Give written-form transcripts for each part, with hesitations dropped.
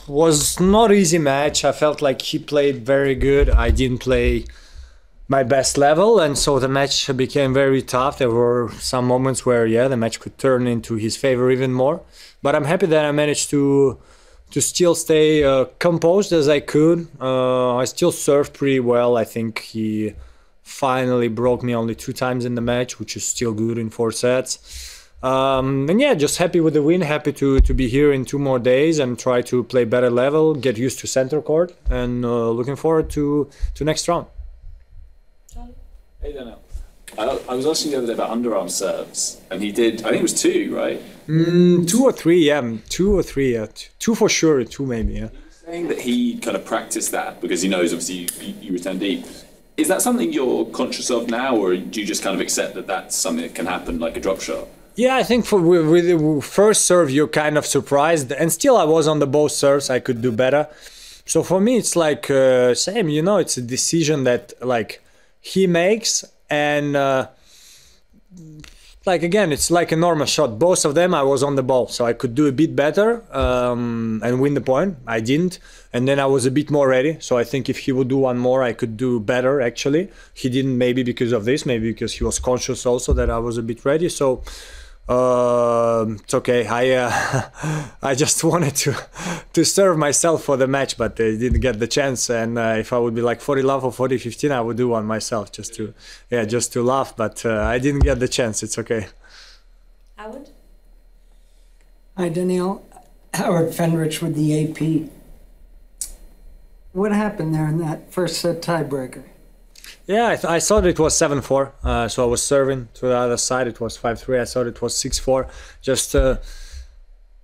was not easy match. I felt like he played very good. I didn't play my best level, and so the match became very tough. There were some moments where, yeah, the match could turn into his favor even more. But I'm happy that I managed to still stay composed as I could. I still served pretty well. I think he finally broke me only 2 times in the match, which is still good in 4 sets. And yeah, just happy with the win, happy to be here in 2 more days and try to play better level, get used to center court, and looking forward to next round. Hey Daniil, I was asking the other day about underarm serves, and he did, I think it was 2, right? 2 or 3, yeah, 2 or 3, yeah. 2 for sure, 2 maybe, yeah. Saying that he kind of practiced that because he knows obviously you return deep. Is that something you're conscious of now, or do you just kind of accept that that's something that can happen like a drop shot? Yeah, I think with the first serve you're kind of surprised, and still I was on the both serves, I could do better. So for me it's like same, you know, it's a decision that like he makes, and like again, it's like a normal shot. Both of them I was on the ball, so I could do a bit better and win the point. I didn't, and then I was a bit more ready. So I think if he would do one more, I could do better actually. He didn't, maybe because of this, maybe because he was conscious also that I was a bit ready. So it's okay. I just wanted to serve myself for the match, but I didn't get the chance. And if I would be like 40 love or 40-15, I would do one myself just to laugh. But I didn't get the chance. It's okay. Howard? Hi, Daniil. Howard Fenrich with the AP. What happened there in that first set tiebreaker? Yeah, I thought it was 7-4, so I was serving to the other side. It was 5-3. I thought it was 6-4. Just,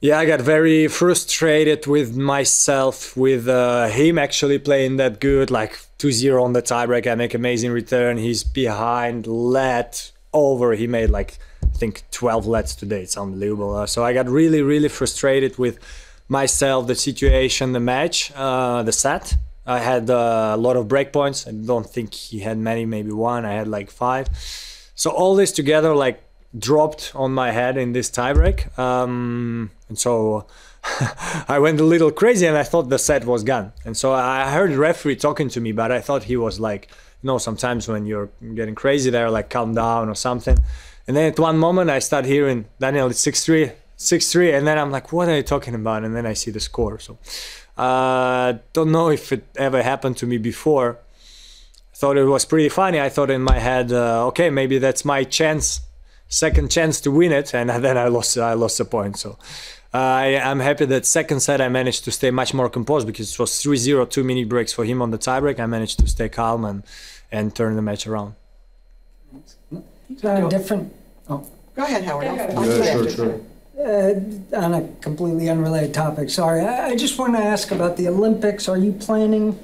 yeah, I got very frustrated with myself, with him actually playing that good, like 2-0 on the tiebreak. I make amazing return. He's behind, let, over. He made like, I think 12 lets today. It's unbelievable. So I got really, really frustrated with myself, the situation, the match, the set. I had a lot of breakpoints. I don't think he had many, maybe 1. I had like 5. So all this together like dropped on my head in this tiebreak. And so I went a little crazy and I thought the set was gone. And so I heard the referee talking to me, but I thought he was like, you know, sometimes when you're getting crazy there, like calm down or something. And then at one moment I start hearing, Daniil, it's 6-3, 6-3. And then I'm like, what are you talking about? And then I see the score. So don't know if it ever happened to me before. I thought it was pretty funny. I thought in my head, okay, maybe that's my chance, second chance to win it, and then I lost the point. So I'm happy that second set I managed to stay much more composed because it was 3-0, 2 mini breaks for him on the tiebreak. I managed to stay calm and turn the match around. Different. Oh. Go ahead, Howard. Yeah, sure. On a completely unrelated topic, sorry. I just want to ask about the Olympics. Are you planning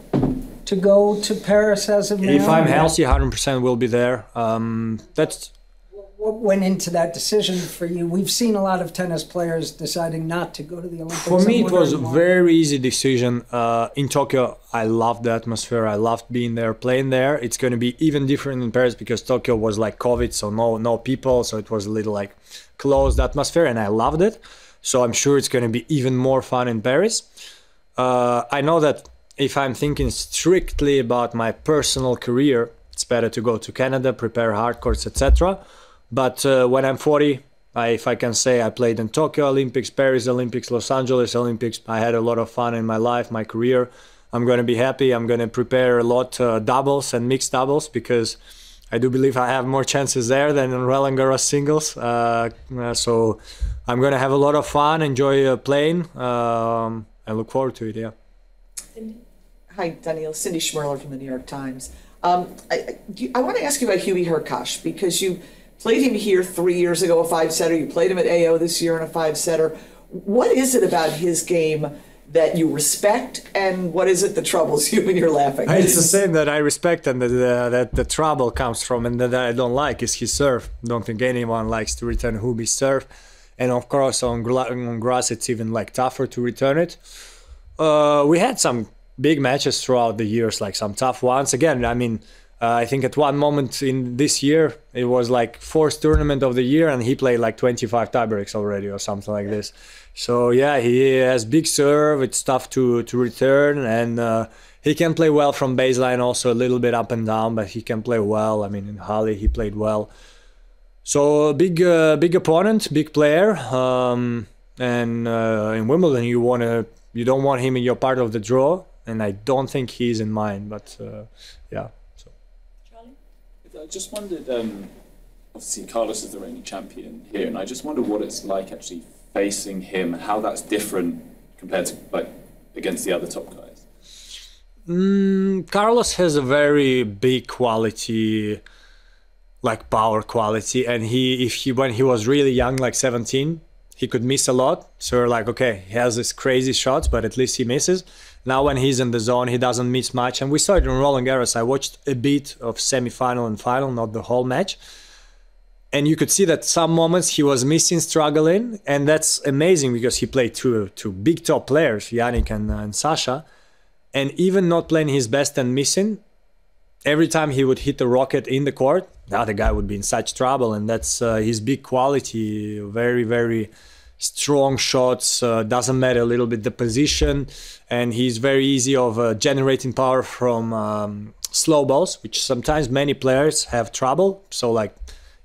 to go to Paris as of now? If I'm healthy, 100% will be there. That's what went into that decision for you? We've seen a lot of tennis players deciding not to go to the Olympics. For me, it was a very easy decision. In Tokyo, I loved the atmosphere. I loved being there, playing there. It's going to be even different in Paris because Tokyo was like COVID, so no people. So it was a little like closed atmosphere, and I loved it. So I'm sure it's going to be even more fun in Paris. I know that if I'm thinking strictly about my personal career, it's better to go to Canada, prepare hard courts, etc. But when I'm 40, if I can say I played in Tokyo Olympics, Paris Olympics, Los Angeles Olympics, I had a lot of fun in my life, my career. I'm going to be happy. I'm going to prepare a lot doubles and mixed doubles because I do believe I have more chances there than in Roland Garros singles. So I'm going to have a lot of fun, enjoy playing, and look forward to it, yeah. Hi, Daniil. Cindy Schmerler from the New York Times. I want to ask you about Huey Herkosh because you played him here 3 years ago, a 5-setter. You played him at AO this year in a 5-setter. What is it about his game that you respect, and what is it that troubles you when you're laughing? It's the same that I respect and that the trouble comes from, and that I don't like is his serve. Don't think anyone likes to return Huey's serve. And of course on grass it's even like tougher to return it. We had some big matches throughout the years, like some tough ones. Again, I mean, I think at one moment in this year, it was like fourth tournament of the year, and he played like 25 tiebreaks already or something like this. So yeah, he has big serve. It's tough to return, and he can play well from baseline, also a little bit up and down, but he can play well. I mean, in Halle, he played well. So big opponent, big player, and in Wimbledon, you don't want him in your part of the draw, and I don't think he's in mine. But yeah. So. Charlie, I just wondered. Obviously, Carlos is the reigning champion here, and I just wonder what it's like actually facing him, how that's different compared to like against the other top guys. Carlos has a very big quality, like power quality, and when he was really young, like 17, he could miss a lot. So we're like, okay, he has this crazy shots, but at least he misses. Now when he's in the zone, he doesn't miss much, and we saw it in Roland Garros. I watched a bit of semi-final and final, not the whole match. And you could see that some moments he was missing, struggling, and that's amazing because he played two big top players, Yannick and Sasha, and even not playing his best and missing, every time he would hit a rocket in the court, the other guy would be in such trouble, and that's his big quality, very, very strong shots, doesn't matter a little bit the position, and he's very easy of generating power from slow balls, which sometimes many players have trouble, so like,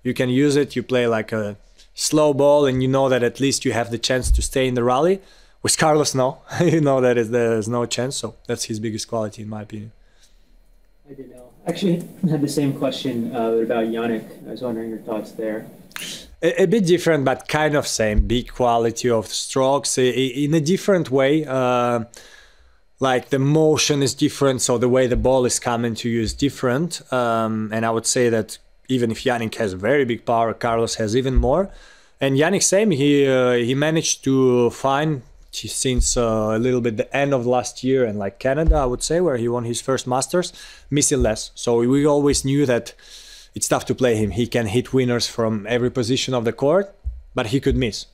you can use it, you play like a slow ball and you know that at least you have the chance to stay in the rally. With Carlos, no. You know that there's no chance, so that's his biggest quality in my opinion. I did know. Actually, I had the same question about Yannick. I was wondering your thoughts there. A bit different, but kind of same. Big quality of strokes in a different way. Like the motion is different, so the way the ball is coming to you is different. And I would say that even if Yannick has very big power, Carlos has even more. And Yannick, same, he managed to find, since a little bit the end of last year and like Canada, I would say, where he won his first Masters, missing less. So we always knew that it's tough to play him. He can hit winners from every position of the court, but he could miss.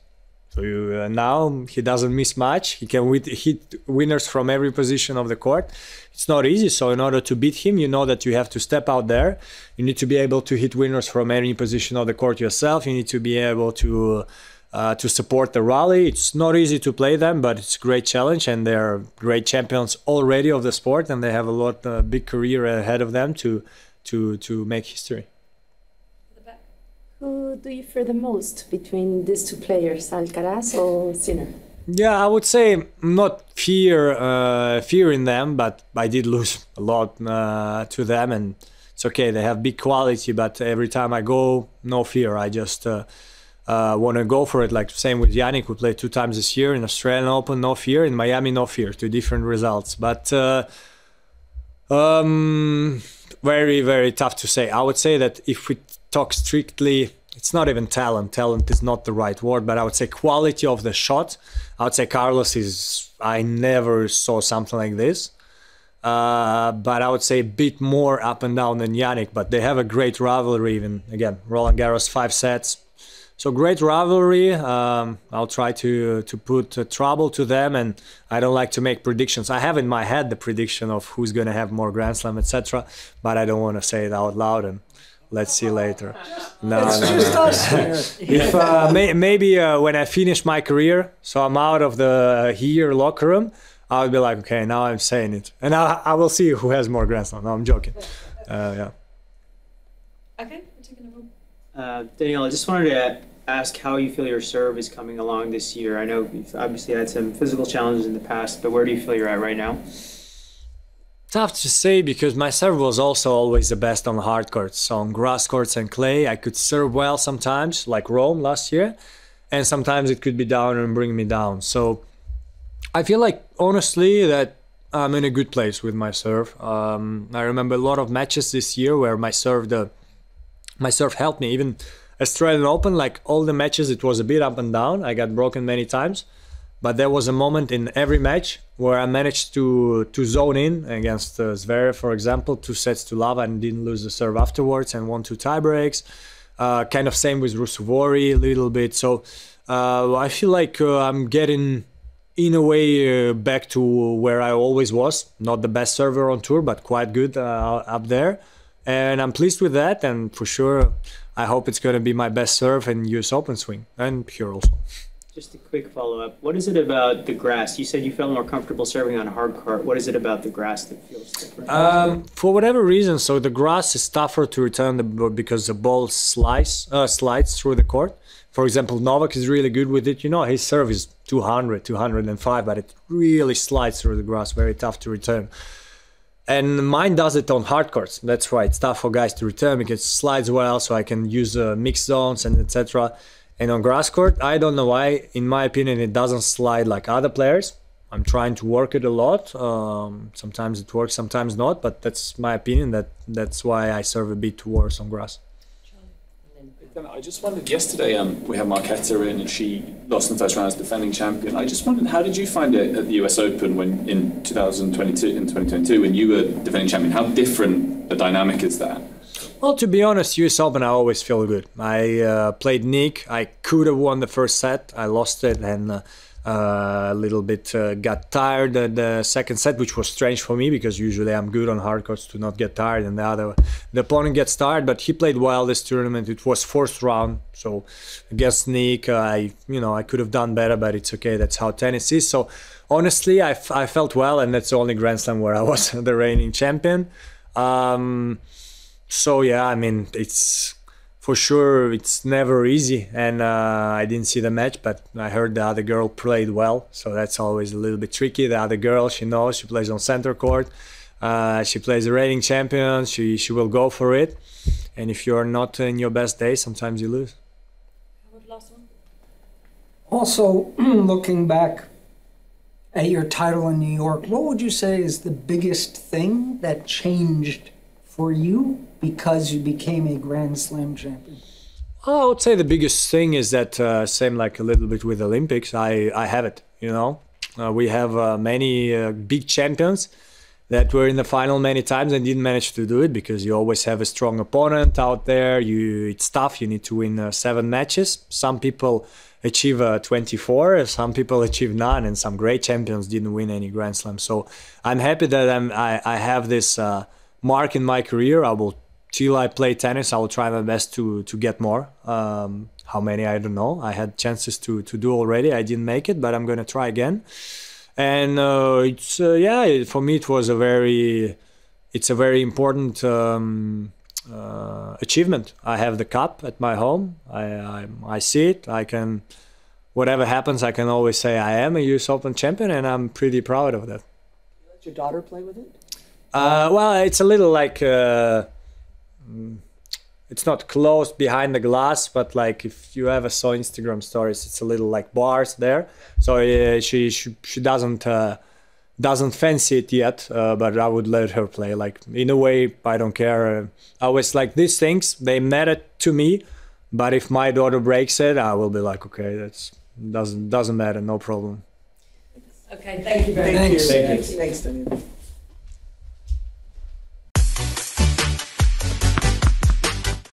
So now he doesn't miss much. He can hit winners from every position of the court. It's not easy. So in order to beat him, you know that you have to step out there. You need to be able to hit winners from any position of the court yourself. You need to be able to support the rally. It's not easy to play them, but it's a great challenge, and they're great champions already of the sport, and they have a big career ahead of them to make history. Who do you fear the most between these two players, Alcaraz or Sinner? Yeah, I would say not fearing them, but I did lose a lot to them, and it's okay. They have big quality, but every time I go, no fear. I just want to go for it. Like same with Yannick, who played 2 times this year in Australian Open, no fear. In Miami, no fear. 2 different results, but very, very tough to say. I would say that if we talk strictly, it's not even talent. Talent is not the right word, but I would say quality of the shot. I would say Carlos is, I never saw something like this. But I would say a bit more up and down than Yannick, but they have a great rivalry even. Again, Roland Garros 5 sets. So great rivalry. I'll try to put trouble to them, and I don't like to make predictions. I have in my head the prediction of who's going to have more Grand Slam, etc., but I don't want to say it out loud, and let's see later. No, Just us here. If maybe when I finish my career, so I'm out of the here locker room, I'll be like, okay, now I'm saying it, and I will see who has more Grand Slam. No, I'm joking. Yeah. Okay, we're taking a vote. Daniil, I just wanted to ask how you feel your serve is coming along this year. I know you've obviously had some physical challenges in the past, but where do you feel you're at right now? Tough to say, because my serve was also always the best on hard courts. So on grass courts and clay, I could serve well sometimes, like Rome last year, and sometimes it could be down and bring me down. So I feel like, honestly, that I'm in a good place with my serve. I remember a lot of matches this year where my serve helped me. Even Australian Open, like all the matches, it was a bit up and down. I got broken many times. But there was a moment in every match where I managed to zone in against Zverev, for example, 2 sets to love, and didn't lose the serve afterwards and won 2 tiebreaks. Kind of same with Ruusuvuori a little bit. So I feel like I'm getting, in a way, back to where I always was. Not the best server on tour, but quite good up there. and I'm pleased with that. And for sure, I hope it's going to be my best serve in US Open swing and here also. Just a quick follow-up. What is it about the grass? You said you felt more comfortable serving on hard court. What is it about the grass that feels different? For whatever reason, so the grass is tougher to return because the ball slides through the court. For example, Novak is really good with it. You know, his serve is 200, 205, but it really slides through the grass, very tough to return. And mine does it on hard courts. That's why it's tough for guys to return, because it slides well, so I can use mixed zones and etc. And on grass court, I don't know why, in my opinion, it doesn't slide like other players. I'm trying to work it a lot. Sometimes it works, sometimes not, but that's my opinion. That's why I serve a bit worse on grass. I just wondered, yesterday we had Marketa in and she lost in the first round as defending champion. I just wondered, how did you find it at the US Open when in 2022 when you were defending champion? How different a dynamic is that? Well, to be honest, US Open, I always feel good. I played Nick. I could have won the first set. I lost it and a little bit got tired at the second set, which was strange for me because usually I'm good on hard courts to not get tired, and the opponent gets tired. But he played well this tournament. It was fourth round, so against Nick, I could have done better, but it's okay. That's how tennis is. So honestly, I felt well, and that's the only Grand Slam where I was the reigning champion. So yeah, I mean, it's for sure it's never easy, and I didn't see the match, but I heard the other girl played well, so that's always a little bit tricky. The other girl, she knows, she plays on center court, she plays the reigning champion, she will go for it, and if you're not in your best day, sometimes you lose. Also, looking back at your title in New York, what would you say is the biggest thing that changed for you because you became a Grand Slam champion? I would say the biggest thing is that same like a little bit with Olympics, I have it, you know. We have many big champions that were in the final many times and didn't manage to do it because you always have a strong opponent out there. It's tough, you need to win 7 matches. Some people achieve 24, some people achieve none, and some great champions didn't win any Grand Slam. So I'm happy that I have this mark in my career. Till I play tennis, I will try my best to get more. How many, I don't know. I had chances to do already. I didn't make it, but I'm going to try again. And yeah, for me it was a very important achievement. I have the cup at my home. I see it. I can, whatever happens, I can always say I am a US Open champion, and I'm pretty proud of that. You let your daughter play with it? Well, it's a little like it's not closed behind the glass, but like if you ever saw Instagram stories, it's a little like bars there. So she doesn't fancy it yet, but I would let her play. Like in a way, I don't care. I always like these things. They matter to me, but if my daughter breaks it, I will be like, okay, that's doesn't matter, no problem. Okay, thank you very Thank much. you. Thanks, Daniil.